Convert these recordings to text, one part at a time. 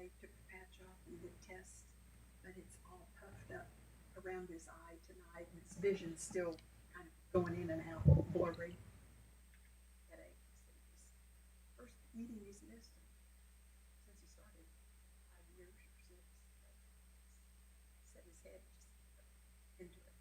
they took the patch off and did tests, but it's all puffed up around his eye tonight, and his vision's still kind of going in and out, blurry. Headache. First meeting he's missed since he started, 5 years or 6. Set his head just into it.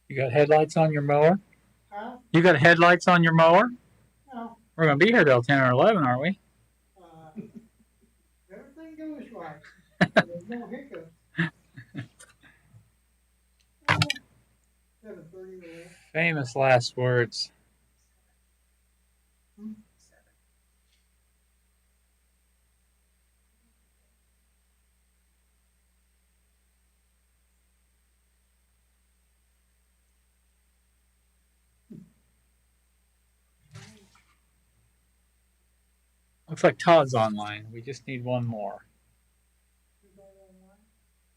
You got headlights on your mower? Huh? You got headlights on your mower? No. We're going to be here till 10 or 11, aren't we? Everything goes right. There's no hiccups. 7:30. Famous last words. Looks like Todd's online. We just need one more.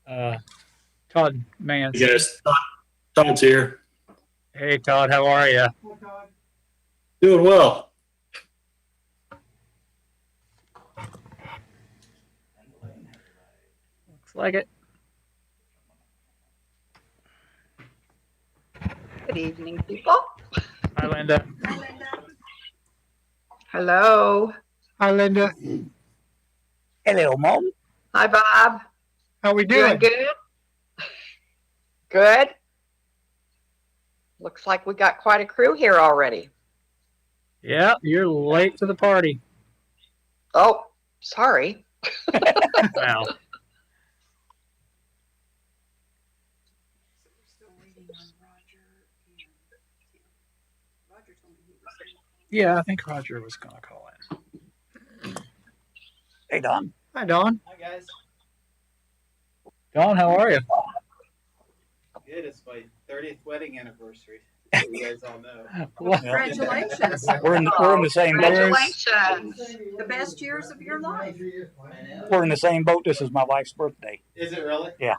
Todd Mance. Yes, Todd's here. Hey, Todd, how are you? Oh, God. Doing well. Looks like it. Good evening, people. Hi, Linda. Hi, Linda. Hello. Hi, Linda. Hello, Mom. Hi, Bob. How we Doing doing? good? Good. Looks like we got quite a crew here already. Yeah, you're late to the party. Oh, sorry. Wow. So we're still waiting on Roger and Tim. Roger told me he was going to call. Yeah, I think Roger was going to call in. Hey, Don. Hi, Don. Hi guys. Don, how are you? Good. It's my 30th wedding anniversary. So you guys all know. Congratulations. We're in the same boat. Congratulations. The best years of your life. We're in the same boat. This is my wife's birthday. Is it really? Yeah.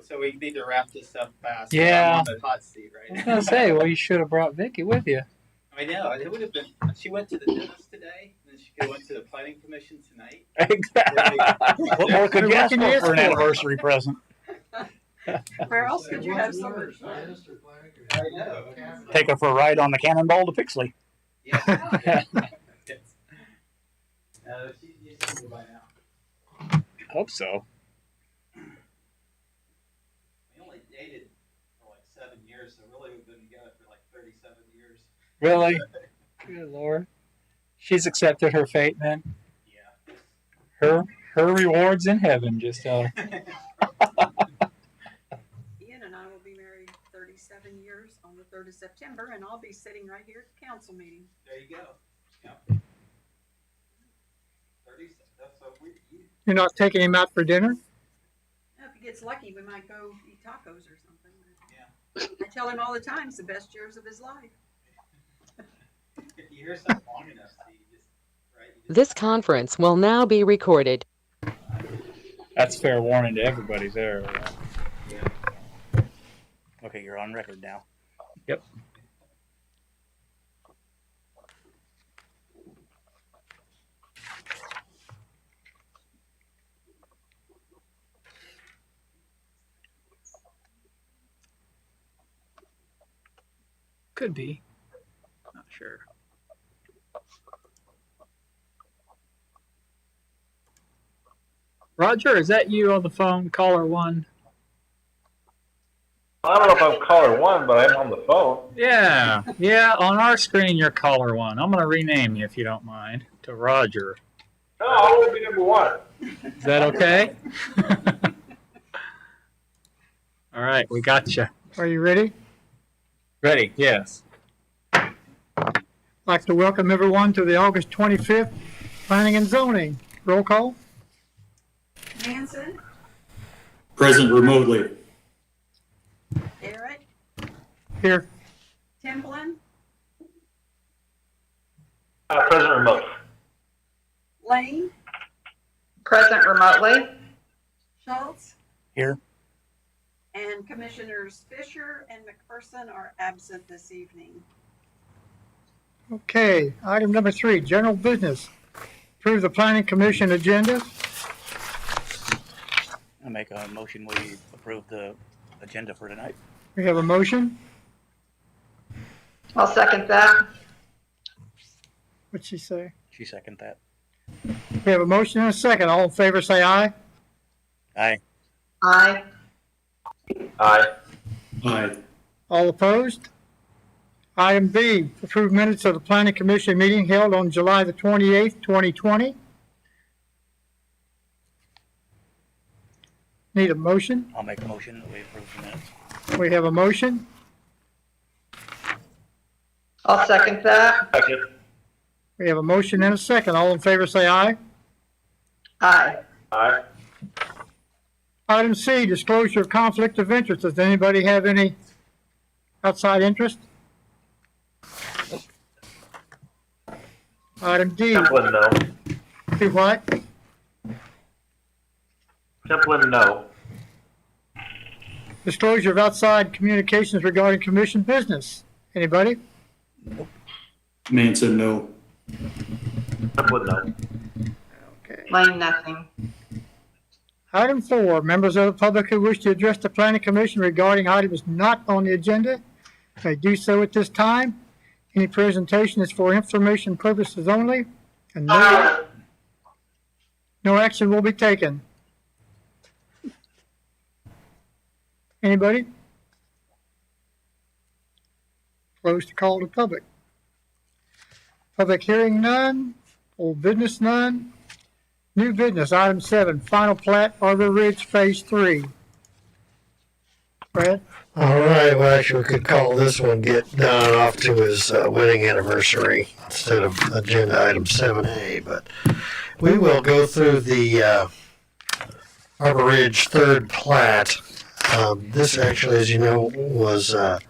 So we need to wrap this up fast. Yeah. I'm on the hot seat I right was now. going to say, well, you should have brought Vicky with you. I know. It would have been. She went to the dentist today, and then she went to the planning commission tonight. What more could you ask What can you for an ask for? anniversary present? Where else could you have so much fun? I know. Take her for a ride on the Cannonball to Pixley. Yeah. You should be by now. Hope so. We only dated for like 7 years, so really we've been together for like 37 years. Really? Good Lord. She's accepted her fate then. Yeah. Her reward's in heaven, just tell her. Ian and I will be married 37 years on the 3rd of September, and I'll be sitting right here at the council meeting. There you go. Yep. 30. That's so weird. You're not taking him out for dinner? Now, if he gets lucky, we might go eat tacos or something. Yeah. I tell him all the time it's the best years of his life. If you hear something long enough, so you just, right? You just, This conference will now be recorded. That's fair warning to everybody there. Okay, you're on record now. Yep. Could be. Not sure. Roger, is that you on the phone, caller one? I don't know if I'm caller one, but I'm on the phone. Yeah, on our screen you're caller one. I'm going to rename you if you don't mind to Roger. No, I want to be number one. Is that okay? All right, we got you. Are you ready? Ready, yes. I'd like to welcome everyone to the August 25th Planning and Zoning. Roll call. Manson, Present remotely. Garrett, Here. Timblin, Present remote. Lane, Present remotely. Schultz. Here. And Commissioners Fisher and McPherson are absent this evening. Okay, item number 3, general business. Approve the Planning Commission agenda. I make a motion we approve the agenda for tonight. We have a motion. I'll second that. What'd she say? She second that. We have a motion and a second. All in favor say aye. Aye. Aye. Aye. Aye. All opposed? Item B, approve minutes of the Planning Commission meeting held on July the 28th, 2020. Need a motion? I'll make a motion that we approve the minutes. We have a motion. I'll second that. Second. We have a motion and a second. All in favor say aye. Aye. Aye. Item C, disclosure of conflict of interest. Does anybody have any outside interest? Item D, Templin, no. do what? Templin, no. Disclosure of outside communications regarding commission business. Anybody? Manson, no. Templin, no. Okay. Lane, nothing. Item 4, members of the public who wish to address the planning commission regarding items not on the agenda may do so at this time. Any presentation is for information purposes only, and no action will be taken. Anybody? Close to call to public. Public hearing none, old business none. New business, item 7, final plat, Arbor Ridge Phase 3. Brad? All right, well, actually, we could call this one Get Don off to his wedding anniversary instead of agenda item 7A, but we will go through the Arbor Ridge third plat. This actually, as you know, was a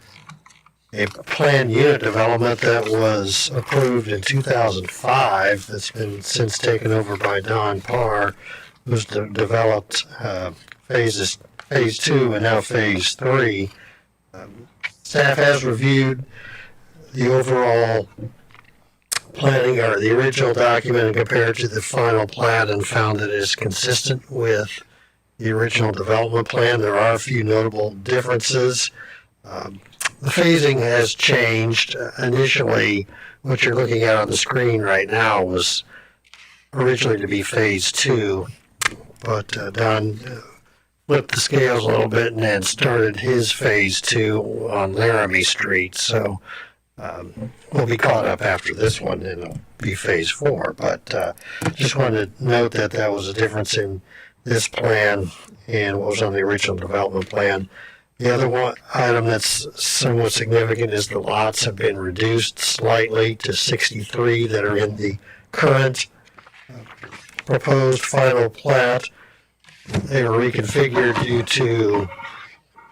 planned unit development that was approved in 2005. It's been since taken over by Don Parr, who's developed phase 2 and now phase 3. Staff has reviewed the overall planning or the original document and compared to the final plat and found that it is consistent with the original development plan. There are a few notable differences. The phasing has changed. Initially, what you're looking at on the screen right now was originally to be phase 2, but Don flipped the scales a little bit and then started his phase 2 on Laramie Street. So we'll be caught up after this one and it'll be phase 4. But just wanted to note that that was a difference in this plan and what was on the original development plan. The other one item that's somewhat significant is the lots have been reduced slightly to 63 that are in the current proposed final plat. They were reconfigured due to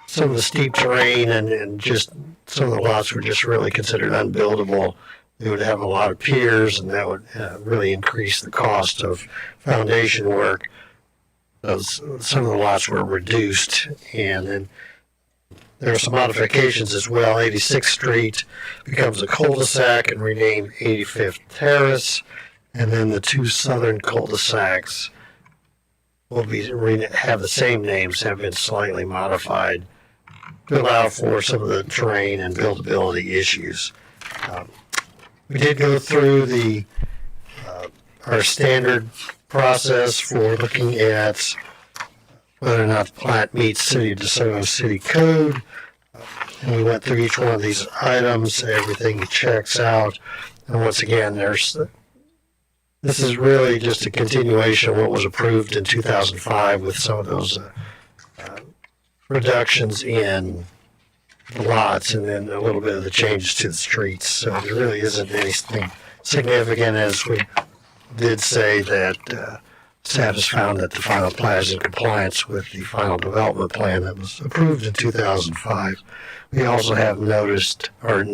some of the steep terrain and just some of the lots were just really considered unbuildable. They would have a lot of piers and that would really increase the cost of foundation work. Some of the lots were reduced, and then there are some modifications as well. 86th Street becomes a cul-de-sac and renamed 85th Terrace, and then the two southern cul-de-sacs will be have the same names, have been slightly modified. to allow for some of the terrain and buildability issues. We did go through our standard process for looking at whether or not the plat meets City of DeSoto City Code. And we went through each one of these items, everything checks out. And once again, this is really just a continuation of what was approved in 2005 with some of those reductions in the lots and then a little bit of the changes to the streets. So there really isn't anything significant, as we did say that staff has found that the final plat is in compliance with the final development plan that was approved in 2005. We also have noticed or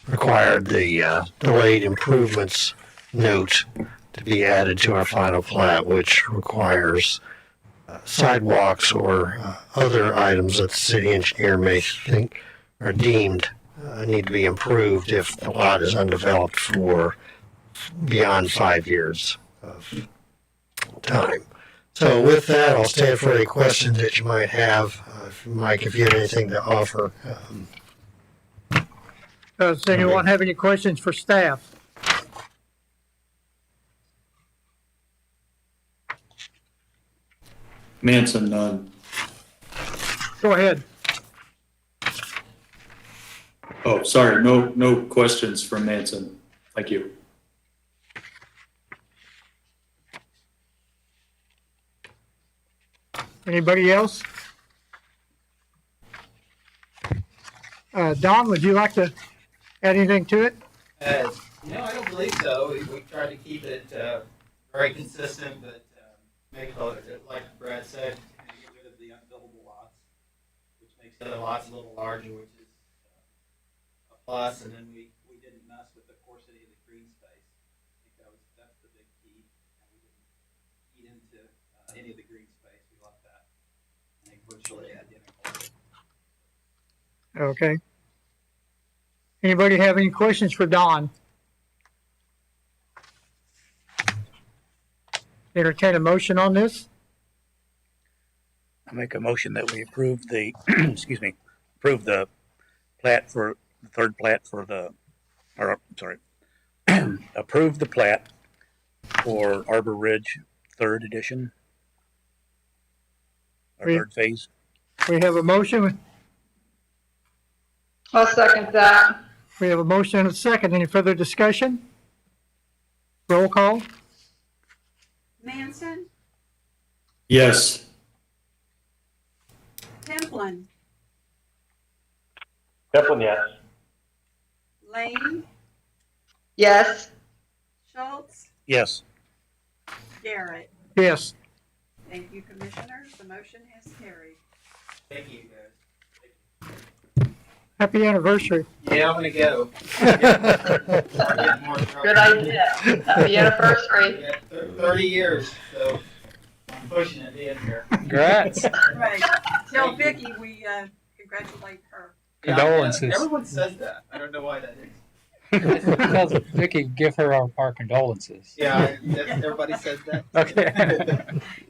required the delayed improvements note to be added to our final plat, which requires sidewalks or other items that the city engineer may think are deemed need to be improved if the lot is undeveloped for beyond 5 years of time. So with that, I'll stand for any questions that you might have. Mike, if you have anything to offer. Does anyone have any questions for staff? Manson, none. Go ahead. Oh, sorry, no questions from Manson. Thank you. Anybody else? Don, would you like to add anything to it? No, I don't believe so. We tried to keep it very consistent, but make it, like Brad said, get rid of the unbuildable lots, which makes the lots a little larger, which is a plus. And then we didn't mess with the coarsity of the green space. I think that's the big key. And we didn't eat into any of the green space. We left that, I think, virtually identical. Okay. Anybody have any questions for Don? Entertain a motion on this? I make a motion that we approve the, approve the plat for, the third plat for the, or, sorry, approve the plat for Arbor Ridge third edition, or third phase. We have a motion. I'll second that. We have a motion and a second. Any further discussion? Roll call. Manson, Yes. Templin, Templin, yes. Lane, Yes. Schultz, Yes. Garrett. Yes. Thank you, Commissioners. The motion has carried. Thank you, guys. Happy anniversary. Yeah, I'm gonna go. Good idea. Happy anniversary. Yeah, 30 years, so I'm pushing it in here. Congrats. Right. Tell Vicki we congratulate her. Condolences. Everyone says that. I don't know why that is. Tell Vicky, give her our condolences. Yeah, everybody says that. Okay.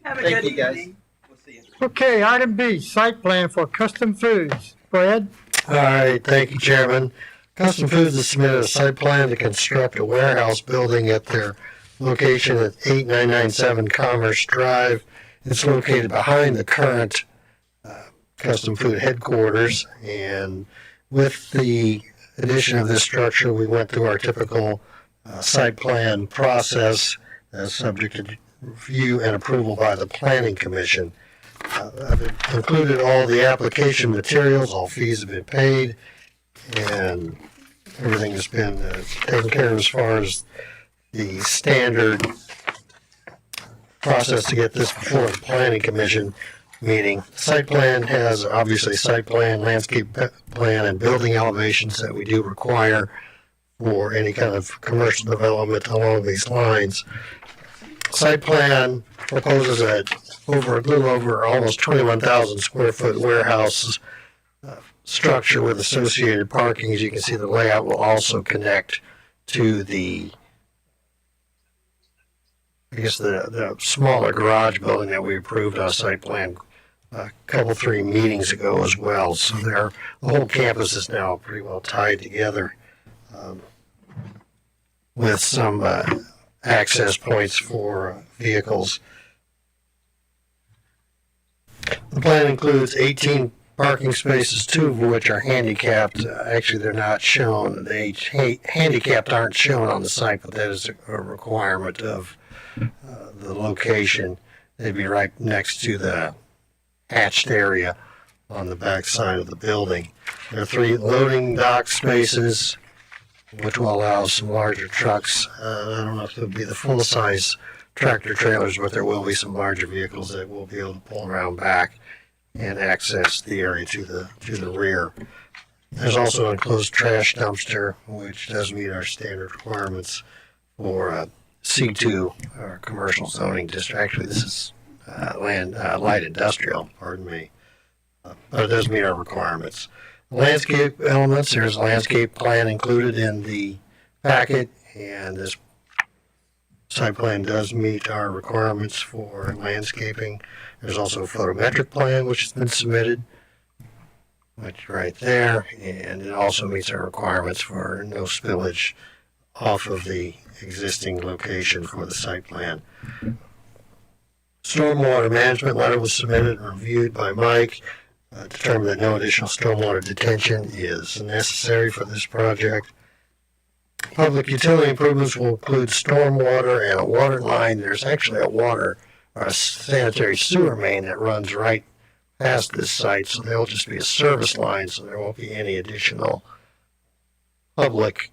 Have a Thank good you, guys. evening. We'll see you. Okay, item B, site plan for Custom Foods. Brad? All right, thank you, Chairman. Custom Foods has submitted a site plan to construct a warehouse building at their location at 8997 Commerce Drive. It's located behind the current Custom Food headquarters, and with the addition of this structure, we went through our typical site plan process subject to review and approval by the Planning Commission. I've included all the application materials, all fees have been paid, and everything has been taken care of as far as the standard process to get this before the Planning Commission meeting. Site plan has obviously site plan, landscape plan, and building elevations that we do require for any kind of commercial development along these lines. Site plan proposes a little over almost 21,000 square foot warehouse structure with associated parking. As you can see, the layout will also connect to the smaller garage building that we approved on site plan a couple, 3 meetings ago as well. So the whole campus is now pretty well tied together with some access points for vehicles. The plan includes 18 parking spaces, 2 of which are handicapped. Actually, they're not shown. The handicapped aren't shown on the site, but that is a requirement of the location. They'd be right next to the hatched area on the back side of the building. There are 3 loading dock spaces, which will allow some larger trucks. I don't know if it'll be the full-size tractor trailers, but there will be some larger vehicles that will be able to pull around back and access the area to the rear. There's also an enclosed trash dumpster, which does meet our standard requirements for C2, or commercial zoning district. Actually, this is light industrial, pardon me. But it does meet our requirements. Landscape elements, there's a landscape plan included in the packet, and this site plan does meet our requirements for landscaping. There's also a photometric plan which has been submitted, which right there, and it also meets our requirements for no spillage off of the existing location for the site plan. Stormwater management letter was submitted and reviewed by Mike. Determined that no additional stormwater detention is necessary for this project. Public utility improvements will include stormwater and a water line. There's actually a water or a sanitary sewer main that runs right past this site, so there'll just be a service line, so there won't be any additional public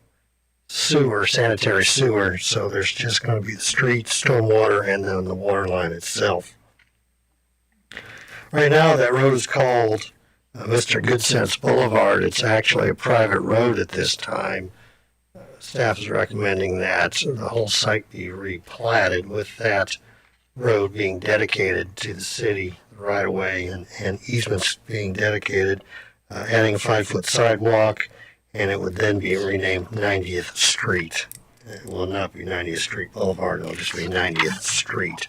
sewer, sanitary sewer. So there's just going to be the street, stormwater, and then the water line itself. Right now, that road is called Mr. Good Sense Boulevard. It's actually a private road at this time. Staff is recommending that the whole site be replatted, with that road being dedicated to the city right away, and easements being dedicated, adding a 5-foot sidewalk, and it would then be renamed 90th Street. It will not be 90th Street Boulevard, it'll just be 90th Street.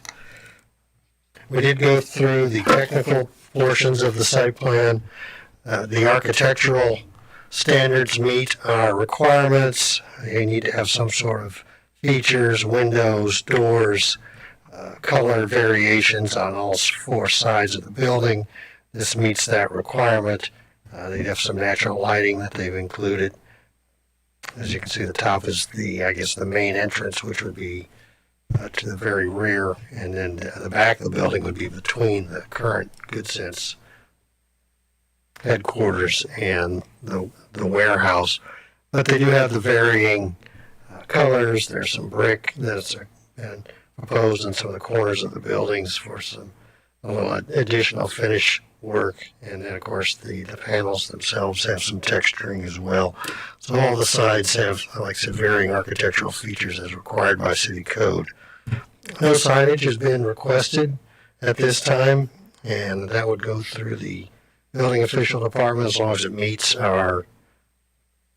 We did go through the technical portions of the site plan. The architectural standards meet our requirements. You need to have some sort of features, windows, doors, color variations on all 4 sides of the building. This meets that requirement. They have some natural lighting that they've included. As you can see, the top is the main entrance, which would be to the very rear, and then the back of the building would be between the current Good Sense headquarters and the warehouse. But they do have the varying colors. There's some brick that's been proposed in some of the corners of the buildings for a little additional finish work. And then, of course, the panels themselves have some texturing as well. So all the sides have, like I said, varying architectural features as required by city code. No signage has been requested at this time, and that would go through the building official department as long as it meets our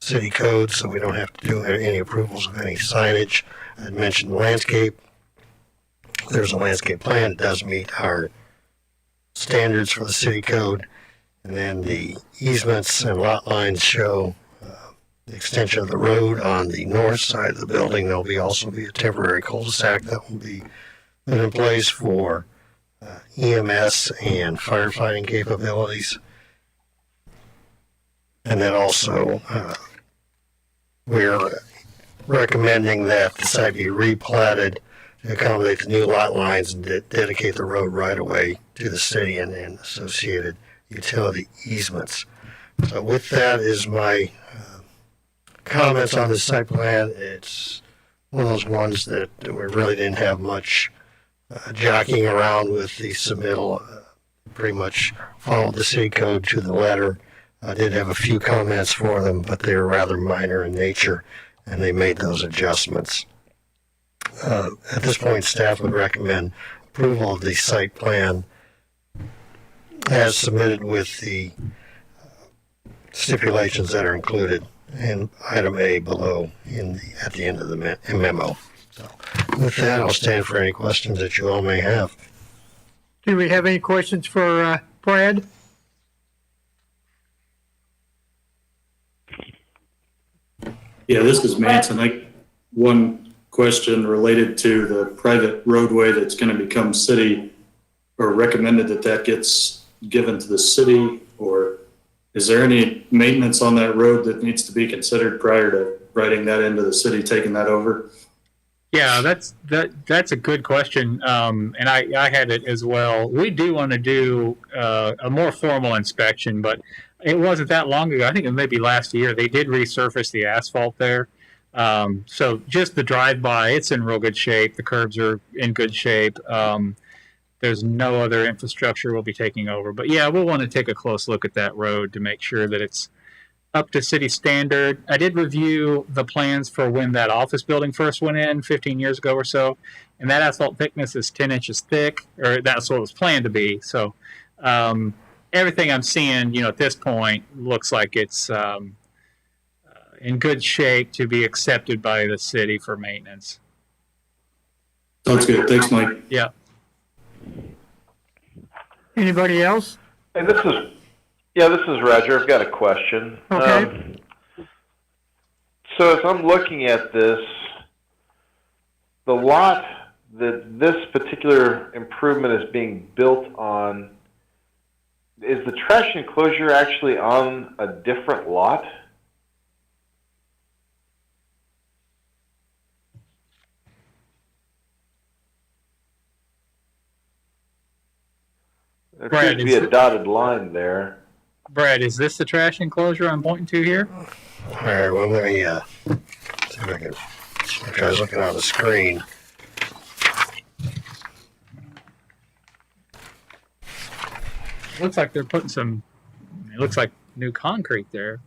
city code, so we don't have to do any approvals of any signage. I mentioned landscape. There's a landscape plan. It does meet our standards for the city code. And then the easements and lot lines show the extension of the road on the north side of the building. There'll also be a temporary cul-de-sac that will be put in place for EMS and firefighting capabilities. And then also we're recommending that the site be replatted to accommodate the new lot lines and dedicate the road right away to the city and associated utility easements. So with that is my comments on the site plan. It's one of those ones that we really didn't have much jockeying around with the submittal. Pretty much followed the city code to the letter. I did have a few comments for them, but they were rather minor in nature, and they made those adjustments. At this point, staff would recommend approval of the site plan as submitted with the stipulations that are included in item A below at the end of the memo. So with that, I'll stand for any questions that you all may have. Do we have any questions for Brad? Yeah, this is Manson. One question related to the private roadway that's going to become city, or recommended that gets given to the city, or is there any maintenance on that road that needs to be considered prior to writing that into the city, taking that over? Yeah, that's a good question, and I had it as well. We do want to do a more formal inspection, but it wasn't that long ago. I think it may be last year. They did resurface the asphalt there, so just the drive-by, it's in real good shape. The curbs are in good shape. There's no other infrastructure we'll be taking over, but yeah, we'll want to take a close look at that road to make sure that it's up to city standard. I did review the plans for when that office building first went in 15 years ago or so, and that asphalt thickness is 10 inches thick, or that's what it was planned to be. So everything I'm seeing, at this point looks like it's in good shape to be accepted by the city for maintenance. Sounds good. Thanks, Mike. Yeah. Anybody else? Hey, this is Roger. I've got a question. Okay. So as I'm looking at this, the lot that this particular improvement is being built on, is the trash enclosure actually on a different lot? There appears to be a dotted line there. Brad, is this the trash enclosure I'm pointing to here? All right, well, let me see if I can. I was looking on the screen. Looks like they're putting some, it looks like new concrete there.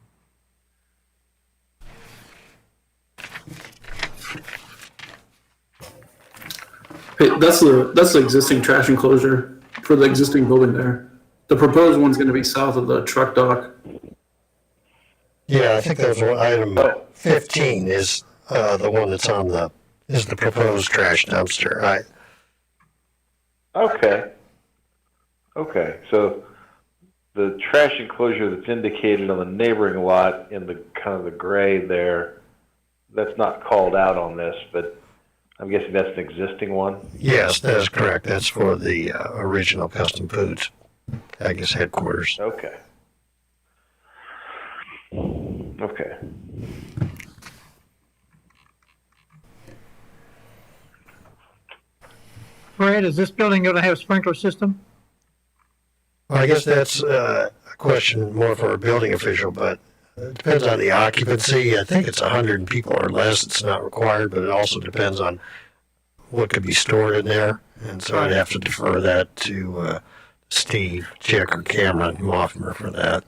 Hey, that's the existing trash enclosure for the existing building there. The proposed one's going to be south of the truck dock. Yeah, I think there's one item 15 is the one that's on is the proposed trash dumpster. Right. Okay, so the trash enclosure that's indicated on the neighboring lot in the kind of the gray there, that's not called out on this, but I'm guessing that's an existing one? Yes, that is correct. That's for the original Custom Foods, I guess, headquarters. Okay. Brad, is this building going to have a sprinkler system? Well, I guess that's a question more for a building official, but it depends on the occupancy. I think it's 100 people or less. It's not required, but it also depends on what could be stored in there. And so I'd have to defer that to Steve, Chick, or Cameron Moffmer for that.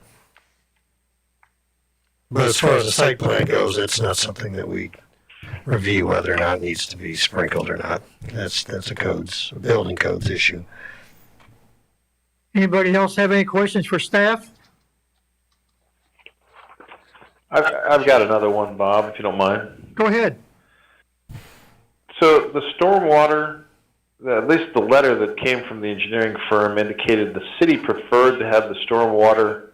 But as far as the site plan goes, that's not something that we review whether or not it needs to be sprinkled or not. That's a building codes issue. Anybody else have any questions for staff? I've got another one, Bob, if you don't mind. Go ahead. So the stormwater, at least the letter that came from the engineering firm indicated the city preferred to have the stormwater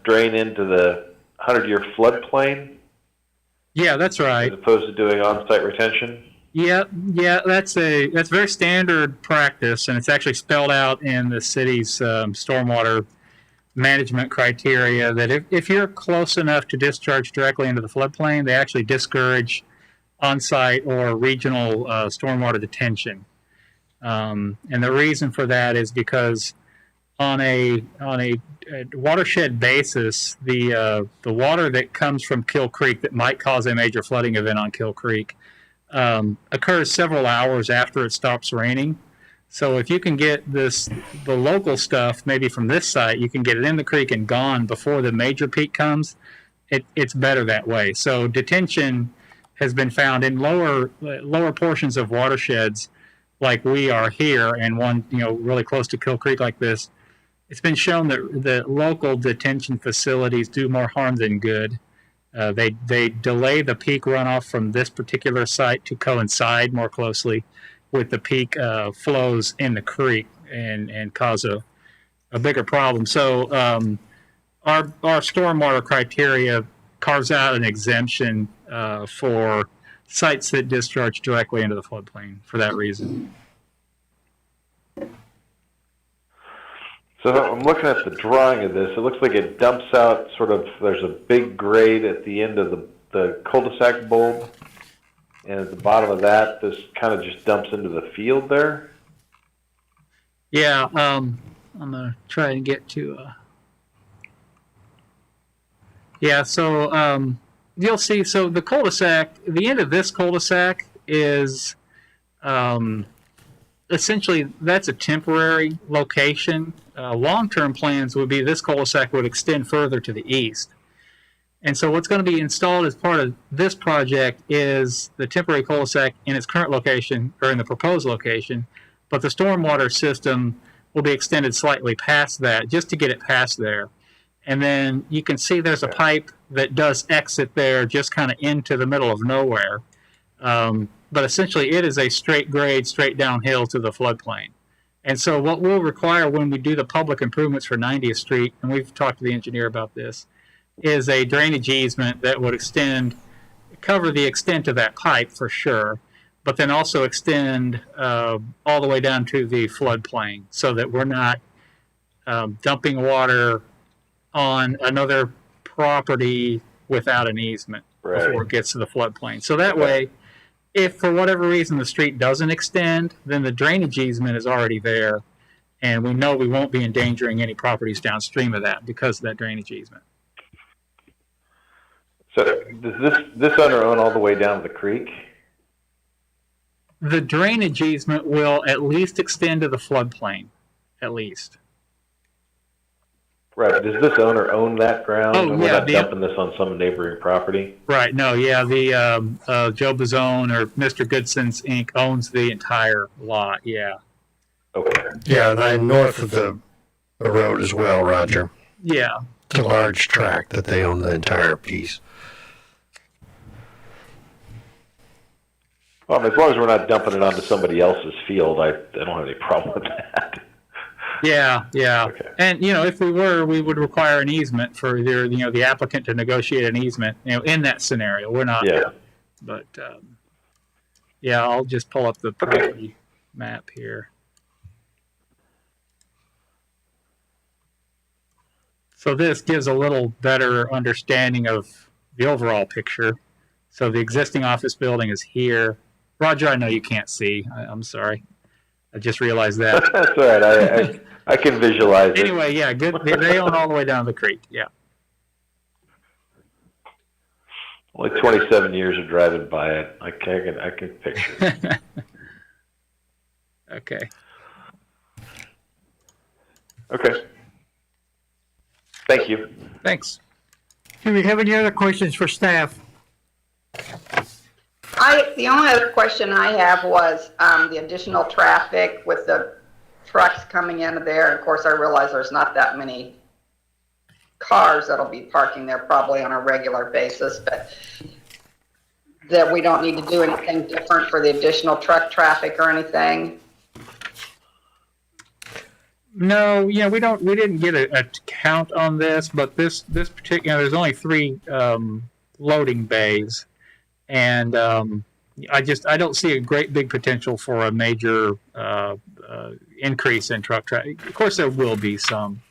drain into the 100-year floodplain. Yeah, that's right. As opposed to doing on-site retention. Yeah, that's very standard practice, and it's actually spelled out in the city's stormwater management criteria that if you're close enough to discharge directly into the floodplain, they actually discourage on-site or regional stormwater detention. And the reason for that is because on a watershed basis, the water that comes from Kill Creek that might cause a major flooding event on Kill Creek occurs several hours after it stops raining. So if you can get the local stuff, maybe from this site, you can get it in the creek and gone before the major peak comes. It's better that way. So detention has been found in lower portions of watersheds like we are here, and one really close to Kill Creek like this. It's been shown that local detention facilities do more harm than good. They delay the peak runoff from this particular site to coincide more closely with the peak flows in the creek and cause a bigger problem. So our stormwater criteria carves out an exemption for sites that discharge directly into the floodplain for that reason. So I'm looking at the drawing of this. It looks like it dumps out sort of, there's a big grade at the end of the cul-de-sac bulb. And at the bottom of that, this kind of just dumps into the field there. Yeah, I'm gonna try and get to. Yeah, so you'll see. So the cul-de-sac, the end of this cul-de-sac is essentially that's a temporary location. Long-term plans would be this cul-de-sac would extend further to the east. And so what's going to be installed as part of this project is the temporary cul-de-sac in its current location, or in the proposed location, but the stormwater system will be extended slightly past that, just to get it past there. And then you can see there's a pipe that does exit there just kind of into the middle of nowhere. But essentially it is a straight grade, straight downhill to the floodplain. And so what we'll require when we do the public improvements for 90th Street, and we've talked to the engineer about this, is a drainage easement that would cover the extent of that pipe for sure, but then also extend all the way down to the floodplain so that we're not dumping water on another property without an easement before it gets to the floodplain. So that way, if for whatever reason the street doesn't extend, then the drainage easement is already there, and we know we won't be endangering any properties downstream of that because of that drainage easement. So does this owner own all the way down to the creek? The drainage easement will at least extend to the floodplain, at least. Right. Does this owner own that ground? Oh, and we're yeah, not dumping this on some neighboring property? Right. No, yeah, the Joe Bazone or Mr. Goodson's Inc. owns the entire lot, yeah. Okay. Yeah, and then north of the road as well, Roger. Yeah. It's a large tract that they own the entire piece. Well, as long as we're not dumping it onto somebody else's field, I don't have any problem with that. Yeah, yeah. Okay. And, if we were, we would require an easement for either, the applicant to negotiate an easement, in that scenario. We're not. Yeah. But, yeah, I'll just pull up the property map here. So this gives a little better understanding of the overall picture. So the existing office building is here. Roger, I know you can't see. I'm sorry. I just realized that. That's all right. I can visualize it. Anyway, yeah, good. They own all the way down the creek. Yeah. Only 27 years of driving by it. I can picture it. Okay. Okay. Thank you. Thanks. Do we have any other questions for staff? The only other question I have was the additional traffic with the trucks coming into there. And of course, I realize there's not that many cars that'll be parking there probably on a regular basis, but that we don't need to do anything different for the additional truck traffic or anything. No, we didn't get a count on this, but this particular, there's only 3 loading bays, and I don't see a great big potential for a major increase in truck traffic. Of course, there will be some,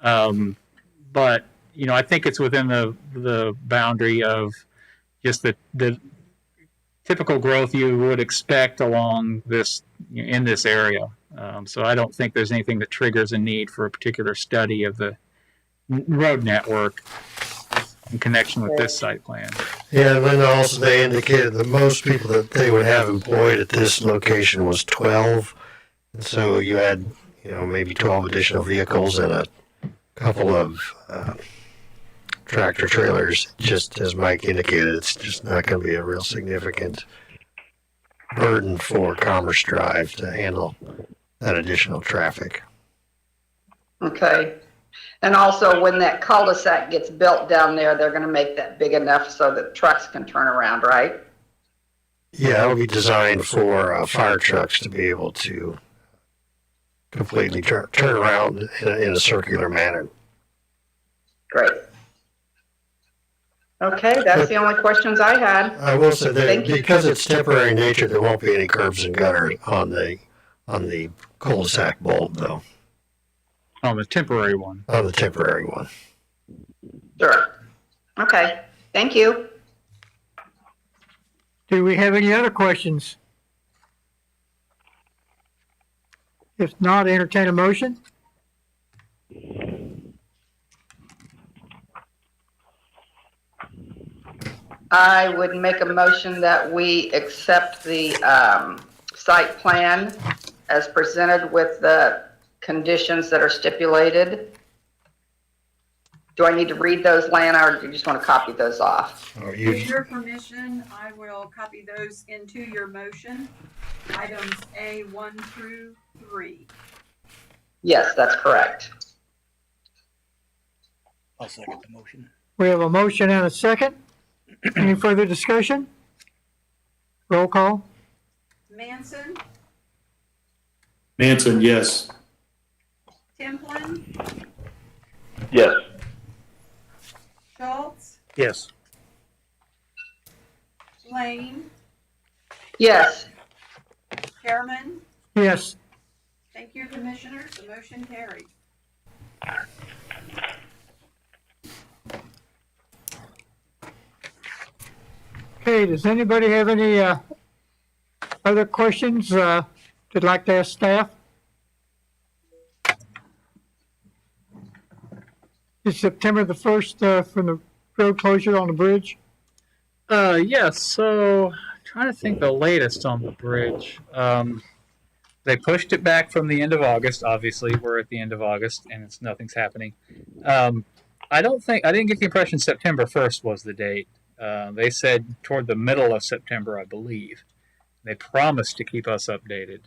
but I think it's within the boundary of just the typical growth you would expect along this in this area. So I don't think there's anything that triggers a need for a particular study of the road network in connection with this site plan. Yeah, and then also they indicated the most people that they would have employed at this location was 12. And so you had, maybe 12 additional vehicles and a couple of tractor trailers. Just as Mike indicated, it's just not going to be a real significant burden for Commerce Drive to handle that additional traffic. Okay. And also when that cul-de-sac gets built down there, they're going to make that big enough so that trucks can turn around, right? Yeah, it'll be designed for fire trucks to be able to completely turn around in a circular manner. Great. Okay, that's the only questions I had. I will say that Thank you. because it's temporary in nature, there won't be any curbs and gutters on the cul-de-sac bulb, though, On the temporary one. on the temporary one. Sure. Okay, thank you. Do we have any other questions? If not, entertain a motion. I would make a motion that we accept the site plan as presented with the conditions that are stipulated. Do I need to read those, Lana, or do you just want to copy those off? With your permission, I will copy those into your motion, items A1 through 3. Yes, that's correct. I'll second the motion. We have a motion and a second. Any further discussion? Roll call. Manson, Manson, yes. Templin, Yes. Schultz, Yes. Lane, Yes, Chairman. Yes. Thank you, Commissioners. The motion carried. Okay, does anybody have any other questions they'd like to ask staff? Is September the 1st from the road closure on the bridge? Yes. So trying to think the latest on the bridge. They pushed it back from the end of August. Obviously, we're at the end of August, and nothing's happening. I didn't get the impression September 1st was the date. They said toward the middle of September, I believe. They promised to keep us updated.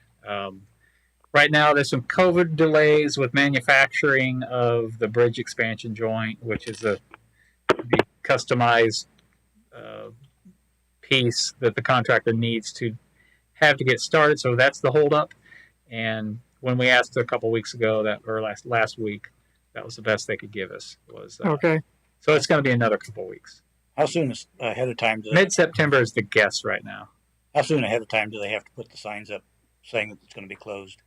Right now, there's some COVID delays with manufacturing of the bridge expansion joint, which is the customized piece that the contractor needs to have to get started. So that's the holdup. And when we asked a couple weeks ago, last week, that was the best they could give us. Okay. So it's going to be another couple weeks. How soon ahead of time Mid-September is the guess right now. how soon ahead of time do they have to put the signs up saying that it's going to be closed?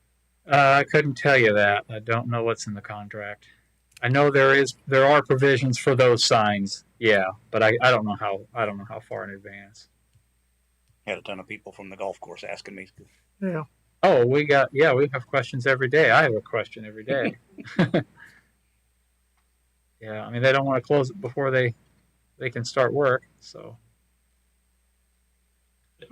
I couldn't tell you that. I don't know what's in the contract. I know there are provisions for those signs. Yeah, but I don't know how far in advance. Had a ton of people from the golf course asking me. Yeah. Oh, we have questions every day. I have a question every day. Yeah, I mean they don't want to close it before they can start work. So.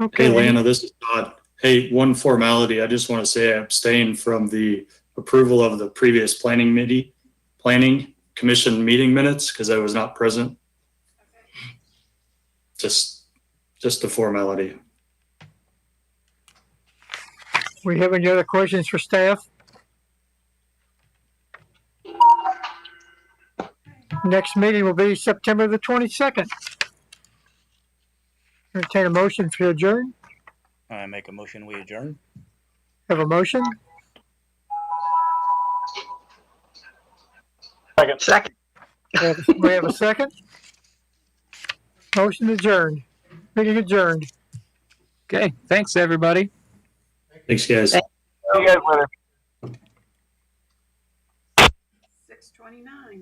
Okay. Hey, Lana, this is Todd. Hey, one formality. I just want to say I abstain from the approval of the previous planning commission meeting minutes because I was not present. Just a formality. We have any other questions for staff? Next meeting will be September the 22nd. Entertain a motion to adjourn. I make a motion, we adjourn. Have a motion? second. We have a second. Motion adjourned. Meeting adjourned. Okay, thanks everybody. Thanks, guys. See you guys later. 6:29.